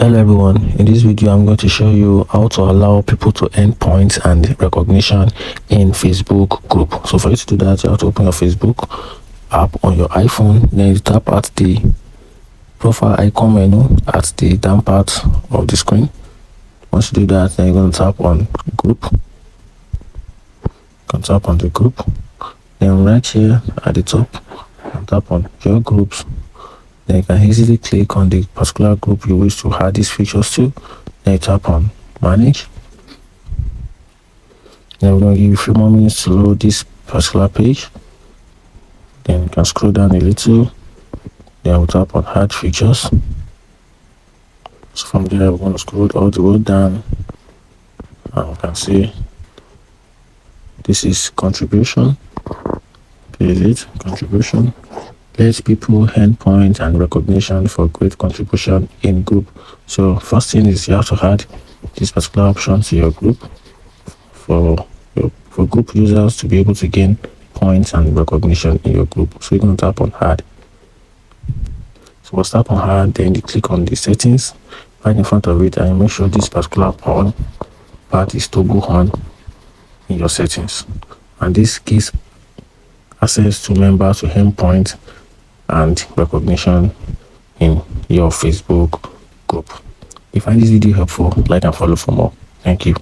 Hello everyone, in this video I'm going to show you how to allow people to earn points and recognition in Facebook group. So for you to do that, you have to open your Facebook app on your iPhone, then you tap at the profile icon menu at the down part of the screen. Once you do that, then you're going to tap on group. You can tap on the group, then right here at the top, tap on your groups. Then you can easily click on the particular group you wish to add these features to. Then you tap on manage. Then we're going to give you a few more minutes to load this particular page. Then you can scroll down a little. Then we'll tap on add features. So from there, we're going to scroll all the way down. And we can see this is contribution. Is it contribution? Let people earn points and recognition for great contribution in group. So first thing is you have to add this particular option to your group for group users to be able to gain points and recognition in your group. So you're going to tap on add. So we'll tap on add, then you click on the settings right in front of it, and you make sure this particular part is toggle on in your settings, and this gives access to members to earn points and recognition in your Facebook group. If you find this video helpful, like and follow for more. Thank you.